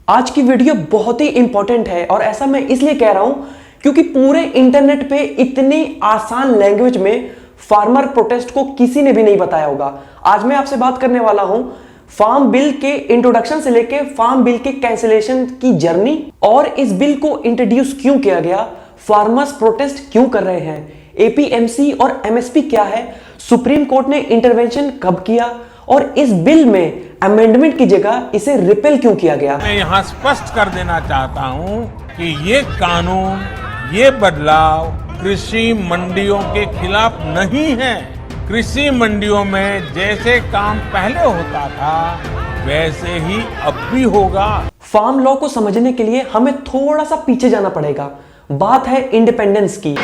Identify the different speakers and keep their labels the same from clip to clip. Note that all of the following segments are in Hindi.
Speaker 1: आज की वीडियो बहुत ही इंपॉर्टेंट है और ऐसा मैं इसलिए कह रहा हूं क्योंकि पूरे इंटरनेट पे इतनी आसान लैंग्वेज में फार्मर प्रोटेस्ट को किसी ने भी नहीं बताया होगा। आज मैं आपसे बात करने वाला हूं फार्म बिल के इंट्रोडक्शन से लेके फार्म बिल के कैंसिलेशन की जर्नी और इस बिल को इंट्रोड्यूस क्यों किया गया, फार्मर्स प्रोटेस्ट क्यों कर रहे हैं, एपीएमसी और एमएसपी क्या है, सुप्रीम कोर्ट ने इंटरवेंशन कब किया और इस बिल में अमेंडमेंट की जगह इसे रिपेल क्यों किया गया।
Speaker 2: मैं यहाँ स्पष्ट कर देना चाहता हूँ कि ये कानून, ये बदलाव कृषि मंडियों के खिलाफ नहीं है। कृषि मंडियों में जैसे काम पहले होता था वैसे ही अब भी होगा।
Speaker 1: फार्म लॉ को समझने के लिए हमें थोड़ा सा पीछे जाना पड़ेगा। बात है इंडिपेंडेंस की।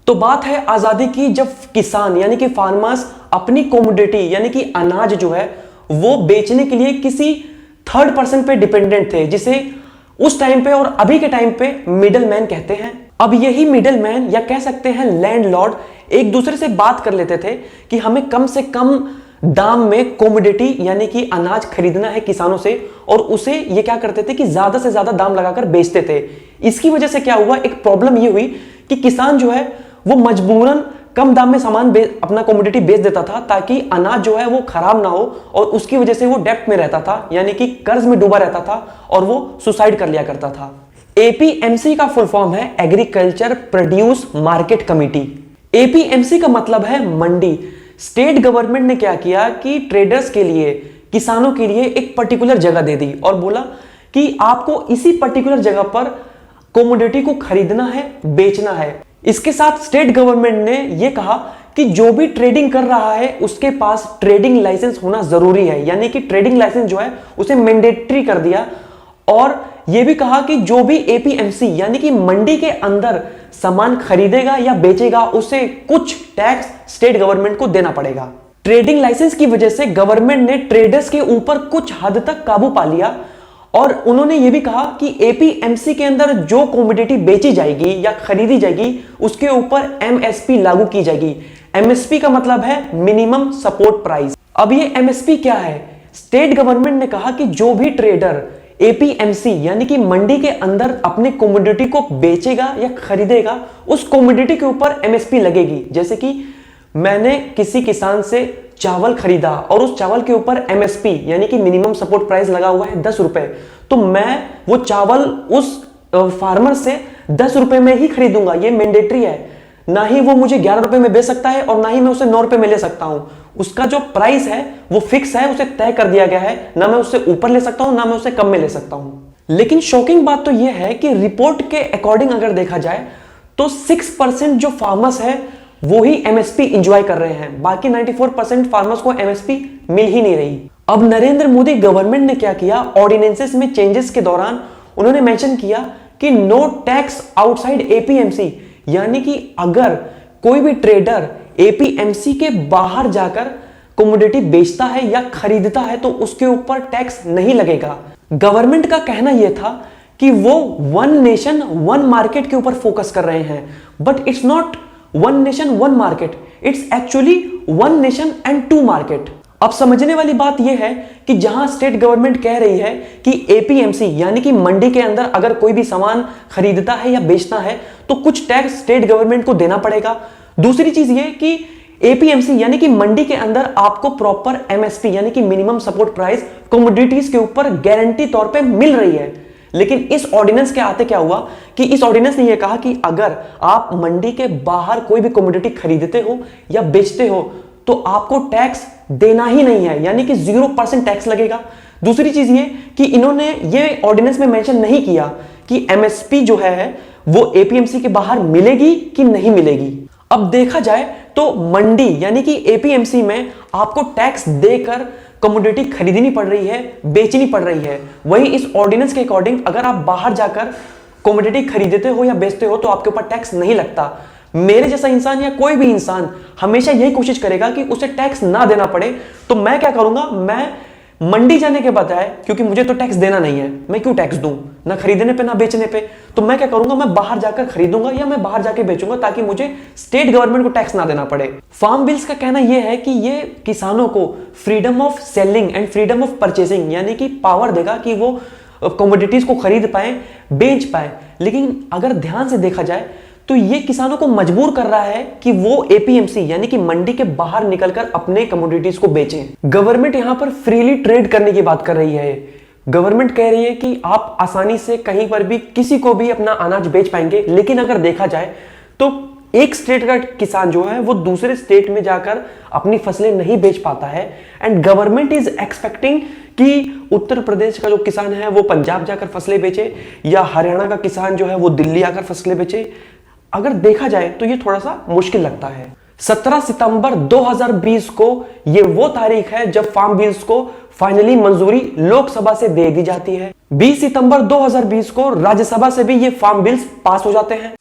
Speaker 1: तो बात है आजादी की, जब किसान यानी कि फार्मर्स अपनी कमोडिटी यानी कि अनाज जो है वो बेचने के लिए किसी थर्ड पर्सन पे डिपेंडेंट थे, जिसे उस टाइम पे और अभी के टाइम पे मिडल मैन कहते हैं। अब यही मिडल मैन या कह सकते हैं लैंडलॉर्ड एक दूसरे से बात कर लेते थे कि हमें कम से कम दाम में कमोडिटी यानी कि अनाज खरीदना है किसानों से, और उसे ये क्या करते थे कि ज्यादा से ज्यादा दाम लगाकर बेचते थे। इसकी वजह से क्या हुआ, एक प्रॉब्लम ये हुई कि किसान जो है वो मजबूरन कम दाम में सामान अपना कमोडिटी बेच देता था ताकि अनाज जो है वो खराब ना हो, और उसकी वजह से वो डेब्ट में रहता था यानी कि कर्ज में डूबा रहता था और वो सुसाइड कर लिया करता था। एपीएमसी का फुल फॉर्म है agriculture produce market committee. APMC का मतलब है मंडी। स्टेट गवर्नमेंट ने क्या किया कि ट्रेडर्स के लिए, किसानों के लिए एक पर्टिकुलर जगह दे दी और बोला कि आपको इसी पर्टिकुलर जगह पर कमोडिटी को खरीदना है, बेचना है। इसके साथ स्टेट गवर्नमेंट ने यह कहा कि जो भी ट्रेडिंग कर रहा है उसके पास ट्रेडिंग लाइसेंस होना जरूरी है, यानी कि ट्रेडिंग लाइसेंस जो है उसे मैंडेटरी कर दिया। और यह भी कहा कि जो भी एपीएमसी यानी कि मंडी के अंदर सामान खरीदेगा या बेचेगा उसे कुछ टैक्स स्टेट गवर्नमेंट को देना पड़ेगा। ट्रेडिंग लाइसेंस की वजह से गवर्नमेंट ने ट्रेडर्स के ऊपर कुछ हद तक काबू पा लिया और उन्होंने यह भी कहा कि एपीएमसी के अंदर जो कमोडिटी बेची जाएगी या खरीदी जाएगी उसके ऊपर एमएसपी लागू की जाएगी। एमएसपी का मतलब है मिनिमम सपोर्ट प्राइस। अब ये एमएसपी क्या है? स्टेट गवर्नमेंट ने कहा कि जो भी ट्रेडर एपीएमसी यानी कि मंडी के अंदर अपने कमोडिटी को बेचेगा या खरीदेगा उस कमोडिटी के ऊपर एमएसपी लगेगी। जैसे कि मैंने किसी किसान से चावल खरीदा और उस चावल के ऊपर एमएसपी यानी कि मिनिमम सपोर्ट प्राइस लगा हुआ है 10 रुपए, तो मैं वो चावल उस फार्मर से 10 रुपए में ही खरीदूंगा। ये मैंडेटरी है, ना ही वो मुझे 11 रुपए में बेच सकता है और ना ही मैं उसे 9 रुपए में ले सकता हूं। उसका जो प्राइस है वो फिक्स है, उसे तय कर दिया गया है, ना मैं उससे ऊपर ले सकता हूं ना मैं उसे कम में ले सकता हूं। लेकिन शॉकिंग बात तो यह है कि रिपोर्ट के अकॉर्डिंग अगर देखा जाए तो 6% जो फार्मर्स है वो ही एमएसपी एंजॉय कर रहे हैं, बाकी 94% फार्मर्स को एमएसपी मिल ही नहीं रही। अब नरेंद्र मोदी गवर्नमेंट ने क्या किया, ऑर्डिनेंसेस में चेंजेस के दौरान उन्होंने मेंशन किया कि नो टैक्स आउटसाइड एपीएमसी, यानी कि अगर कोई भी ट्रेडर एपीएमसी के बाहर जाकर कमोडिटी बेचता है या खरीदता है तो उसके ऊपर टैक्स नहीं लगेगा। गवर्नमेंट का कहना यह था कि वो वन नेशन वन मार्केट के ऊपर फोकस कर रहे हैं, but it's not one nation one market, it's actually one nation and two market. अब समझने वाली बात यह है कि जहां स्टेट गवर्नमेंट कह रही है कि एपीएमसी यानी कि मंडी के अंदर अगर कोई भी सामान खरीदता है या बेचता है तो कुछ टैक्स स्टेट गवर्नमेंट को देना पड़ेगा। दूसरी चीज ये कि एपीएमसी यानी कि मंडी के अंदर आपको प्रॉपर एमएसपी यानी कि मिनिमम सपोर्ट प्राइस कमोडिटीज के ऊपर गारंटी तौर पे मिल रही है। लेकिन इस ऑर्डिनेंस के आते क्या हुआ कि इस ऑर्डिनेंस ने यह कहा कि अगर आप मंडी के बाहर कोई भी कमोडिटी खरीदते हो या बेचते हो तो आपको टैक्स देना ही नहीं है, यानी कि 0% टैक्स लगेगा। दूसरी चीज ये कि इन्होंने ये ऑर्डिनेंस में मेंशन नहीं किया कि एमएसपी जो है वो एपीएमसी के बाहर मिलेगी कि नहीं मिलेगी। अब देखा जाए तो मंडी यानी कि एपीएमसी में आपको टैक्स देकर कमोडिटी खरीदनी पड़ रही है, बेचनी पड़ रही है। वहीं इस ऑर्डिनेंस के अकॉर्डिंग अगर आप बाहर जाकर कमोडिटी खरीदते हो या बेचते हो तो आपके ऊपर टैक्स नहीं लगता। मेरे जैसा इंसान या कोई भी इंसान हमेशा यही कोशिश करेगा कि उसे टैक्स ना देना पड़े। तो मैं क्या करूंगा, मैं मंडी जाने के बजाय, क्योंकि मुझे तो टैक्स देना नहीं है, मैं क्यों टैक्स दूं, ना खरीदने पे ना बेचने पे। तो मैं क्या करूंगा, मैं बाहर जाकर खरीदूंगा या मैं बाहर जाके बेचूंगा ताकि मुझे स्टेट गवर्नमेंट को टैक्स ना देना पड़े। फार्म बिल्स का कहना यह है कि ये किसानों को freedom of selling and freedom of purchasing यानी कि पावर देगा कि वो कमोडिटीज को खरीद पाए, बेच पाए। लेकिन अगर ध्यान से देखा जाए तो ये किसानों को मजबूर कर रहा है कि वो एपीएमसी यानी कि मंडी के बाहर निकलकर अपने कमोडिटीज को बेचें। गवर्नमेंट यहां पर फ्रीली ट्रेड करने की बात कर रही है। गवर्नमेंट कह रही है कि आप आसानी से कहीं पर भी किसी को भी अपना अनाज बेच पाएंगे। लेकिन अगर देखा जाए तो एक स्टेट का किसान जो है वो दूसरे स्टेट में जाकर अपनी फसलें नहीं बेच पाता है। एंड गवर्नमेंट इज एक्सपेक्टिंग कि उत्तर प्रदेश का जो किसान है वो पंजाब जाकर फसलें बेचे या हरियाणा का किसान जो है वो दिल्ली आकर फसलें बेचे। अगर देखा जाए तो ये थोड़ा सा मुश्किल लगता है। 17 सितंबर 2020 को ये वो तारीख है जब फार्म बिल्स को फाइनली मंजूरी लोकसभा से दे दी जाती है। 20 सितंबर 2020 को राज्यसभा से भी ये फार्म बिल्स पास हो जाते हैं।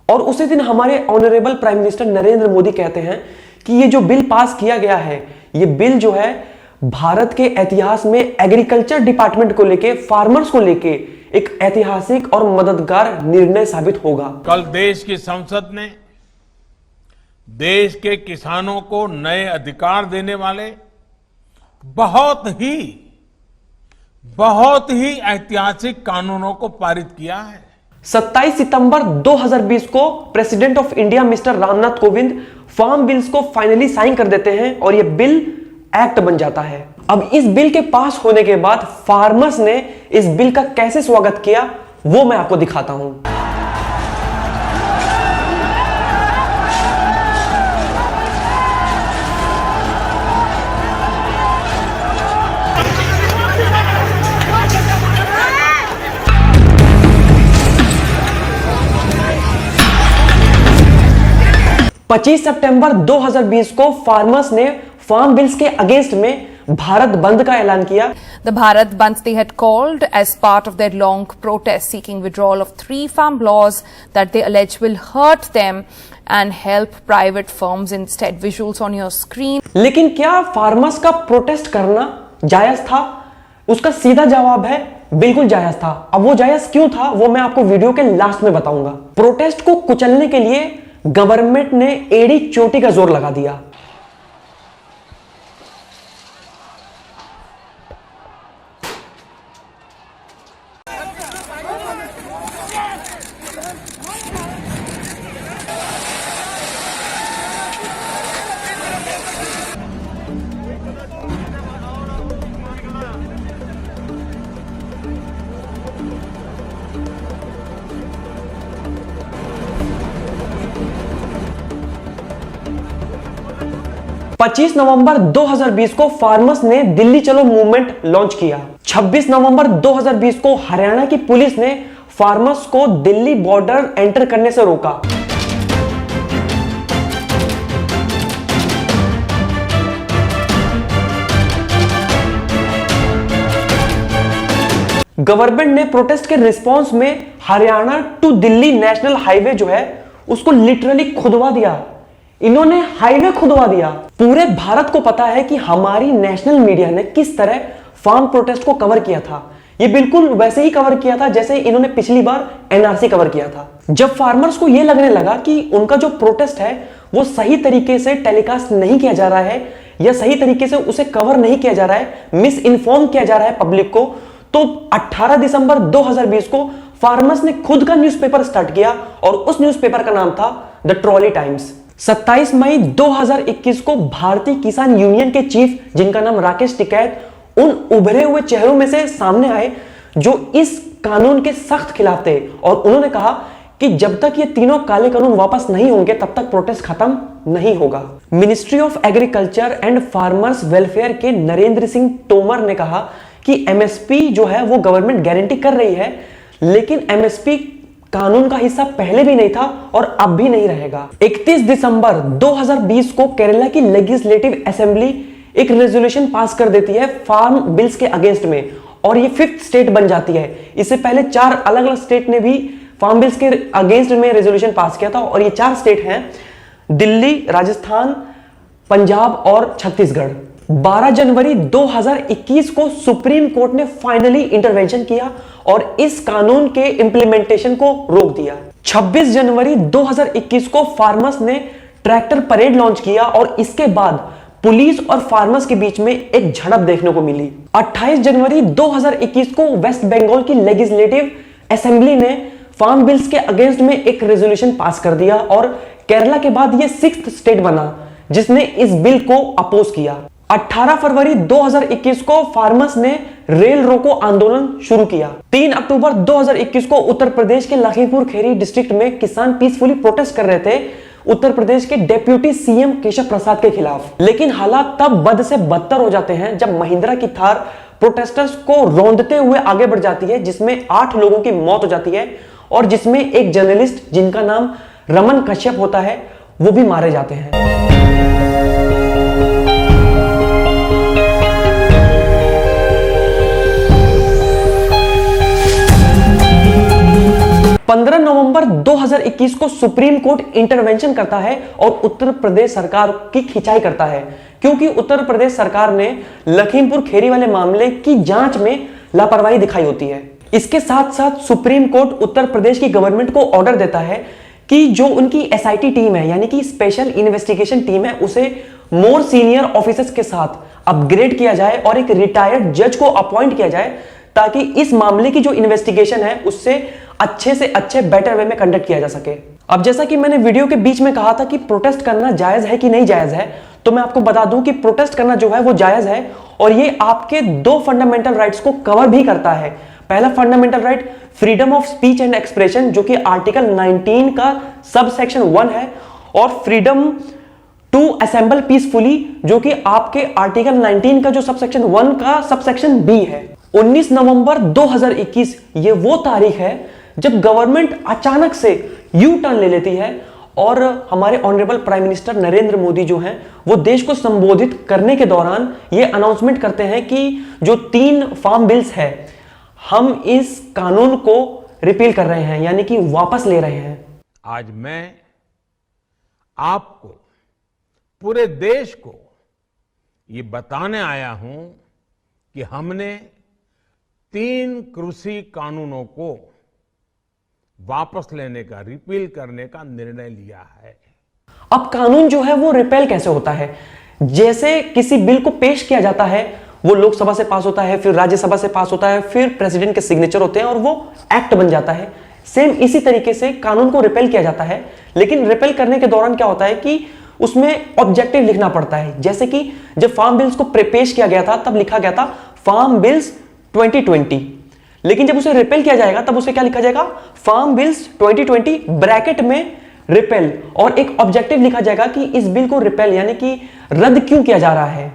Speaker 1: और उसी दिन हमारे honourable prime minister Narendra Modi कहते हैं कि ये जो बिल पास किया गया है, ये बिल जो है भारत के इतिहास में एग्रीकल्चर डिपार्टमेंट को लेके, फार्मर्स को लेके एक ऐतिहासिक और मददगार निर्णय साबित होगा।
Speaker 2: कल देश की संसद ने देश के किसानों को नए अधिकार देने वाले बहुत ही ऐतिहासिक कानूनों को पारित किया है।
Speaker 1: 27 सितंबर 2020 को president of India mister Ramnath Kovind farm bills को फाइनली साइन कर देते हैं और यह बिल एक्ट बन जाता है। अब इस बिल के पास होने के बाद फार्मर्स ने इस बिल का कैसे स्वागत किया वो मैं आपको दिखाता हूं। पच्चीस सितंबर 2020 को फार्मर्स ने फार्म बिल्स के अगेंस्ट में भारत बंद का ऐलान किया।
Speaker 3: The Bharat Bandh they had called as part of their long protest seeking withdrawal of 3 farm laws that they allege will hurt them and help private firms instead. Visuals on your screen.
Speaker 1: लेकिन क्या फार्मर्स का प्रोटेस्ट करना जायज था? उसका सीधा जवाब है बिल्कुल जायज था। अब वो जायज क्यों था वो मैं आपको वीडियो के लास्ट में बताऊंगा। प्रोटेस्ट को कुचलने के लिए गवर्नमेंट ने एड़ी चोटी का जोर लगा दिया। पच्चीस नवंबर 2020 को फार्मर्स ने दिल्ली चलो मूवमेंट लॉन्च किया। 26 नवंबर 2020 को हरियाणा की पुलिस ने फार्मर्स को दिल्ली बॉर्डर एंटर करने से रोका। गवर्नमेंट ने प्रोटेस्ट के रिस्पांस में Haryana to Delhi national highway जो है उसको लिटरली खुदवा दिया। इन्होंने हाईवे खुदवा दिया। पूरे भारत को पता है कि हमारी नेशनल मीडिया ने किस तरह फार्म प्रोटेस्ट को कवर किया था। ये बिल्कुल वैसे ही कवर किया था जैसे इन्होंने पिछली बार एनआरसी कवर किया था। जब फार्मर्स को यह लगने लगा कि उनका जो प्रोटेस्ट है वो सही तरीके से टेलीकास्ट नहीं किया जा रहा है या सही तरीके से उसे कवर नहीं किया जा रहा है, मिस इन्फॉर्म किया जा रहा है पब्लिक को, तो 18 दिसंबर 2020 को फार्मर्स ने खुद का न्यूज़पेपर स्टार्ट किया और उस न्यूज़पेपर का नाम था द ट्रॉली टाइम्स। 27 मई 2021 को भारतीय किसान यूनियन के चीफ जिनका नाम राकेश टिकैत उन उभरे हुए चेहरों में से सामने आए जो इस कानून के सख्त खिलाफ थे और उन्होंने कहा कि जब तक ये तीनों काले कानून वापस नहीं होंगे तब तक प्रोटेस्ट खत्म नहीं होगा। Ministry of agriculture and farmers welfare के नरेंद्र सिंह तोमर ने कहा कि एमएसपी जो है वो गवर्नमेंट गारंटी कर रही है, लेकिन एमएसपी कानून का हिस्सा पहले भी नहीं था और अब भी नहीं रहेगा। 31 दिसंबर 2020 को केरला की लेजिस्लेटिव असेंबली एक रेजोल्यूशन पास कर देती है फार्म बिल्स के अगेंस्ट में और ये 5th स्टेट बन जाती है। इससे पहले 4 अलग अलग स्टेट ने भी फार्म बिल्स के अगेंस्ट में रेजोल्यूशन पास किया था और ये 4 स्टेट हैं दिल्ली, राजस्थान, पंजाब और छत्तीसगढ़। 12 जनवरी 2021 को सुप्रीम कोर्ट ने फाइनली इंटरवेंशन किया और इस कानून के इंप्लीमेंटेशन को रोक दिया। 26 जनवरी 2021 को फार्मर्स ने ट्रैक्टर परेड लॉन्च किया और इसके बाद पुलिस और फार्मर्स के बीच में एक झड़प देखने को मिली। 28 जनवरी 2021 को वेस्ट बंगाल की लेजिस्लेटिव असेंबली ने फार्म बिल्स के अगेंस्ट में एक रेजोल्यूशन पास कर दिया और केरला के बाद यह 6th स्टेट बना जिसने इस बिल को अपोज किया। 18 फरवरी 2021 को फार्मर्स ने रेल रोको आंदोलन शुरू किया। 3 अक्टूबर 2021 को उत्तर प्रदेश के लखीमपुर खीरी डिस्ट्रिक्ट में किसान पीसफुली प्रोटेस्ट कर रहे थे उत्तर प्रदेश के डेप्यूटी सीएम केशव प्रसाद के खिलाफ। लेकिन हालात तब बद से बदतर हो जाते हैं जब महिंद्रा की थार प्रोटेस्टर्स को रौंदते हुए आगे बढ़ जाती है, जिसमें 8 लोगों की मौत हो जाती है और जिसमें एक जर्नलिस्ट जिनका नाम रमन कश्यप होता है वो भी मारे जाते हैं। 15 नवंबर 2021 को सुप्रीम कोर्ट इंटरवेंशन करता है और उत्तर प्रदेश सरकार की खिंचाई करता है क्योंकि उत्तर प्रदेश सरकार ने लखीमपुर खीरी वाले मामले की जांच में लापरवाही दिखाई होती है। इसके साथ साथ सुप्रीम कोर्ट उत्तर प्रदेश की गवर्नमेंट को ऑर्डर देता है कि जो उनकी एसआईटी टीम है यानी कि स्पेशल इन्वेस्टिगेशन टीम है उसे मोर सीनियर ऑफिसर्स के साथ अपग्रेड किया जाए और एक रिटायर्ड जज को अपॉइंट किया जाए ताकि इस मामले की जो इन्वेस्टिगेशन है उससे अच्छे से अच्छे बेटर वे में कंडक्ट किया जा सके। अब जैसा कि मैंने वीडियो के बीच में कहा था कि प्रोटेस्ट करना जायज है कि नहीं जायज है, तो मैं आपको बता दूं कि प्रोटेस्ट करना जो है वो जायज है और ये आपके 2 फंडामेंटल राइट्स को कवर भी करता है। पहला fundamental right freedom of speech and expression जो कि आर्टिकल 19 का सब सेक्शन 1 है और फ्रीडम टू असेंबल पीसफुली जो कि आपके आर्टिकल 19 का जो सब सेक्शन 1 का सब सेक्शन बी है। 19 नवंबर 2021 ये वो तारीख है जब गवर्नमेंट अचानक से यू टर्न ले लेती है और हमारे honourable prime minister Narendra Modi जो हैं वो देश को संबोधित करने के दौरान ये अनाउंसमेंट करते हैं कि जो 3 फार्म बिल्स है हम इस कानून को रिपील कर रहे हैं यानी कि वापस ले रहे हैं।
Speaker 2: आज मैं आपको पूरे देश को ये बताने आया हूं कि हमने 3 कृषि कानूनों को वापस लेने का, रिपील करने का निर्णय लिया है।
Speaker 1: अब कानून जो है वो रिपेल कैसे होता है? जैसे किसी बिल को पेश किया जाता है, वो लोकसभा से पास होता है, फिर राज्यसभा से पास होता है, फिर प्रेसिडेंट के सिग्नेचर होते हैं और वो एक्ट बन जाता है। सेम इसी तरीके से कानून को रिपेल किया जाता है, लेकिन रिपेल करने के दौरान क्या होता है कि उसमें ऑब्जेक्टिव लिखना पड़ता है। जैसे कि जब फार्म बिल्स को पेश किया गया था तब लिखा गया था फार्म बिल्स 2020, लेकिन जब उसे रिपेल किया जाएगा तब उसे क्या लिखा जाएगा? फार्म बिल्स 2020 ब्रैकेट में रिपेल और एक ऑब्जेक्टिव लिखा जाएगा कि इस बिल को रिपेल यानी कि रद्द क्यों किया जा रहा है।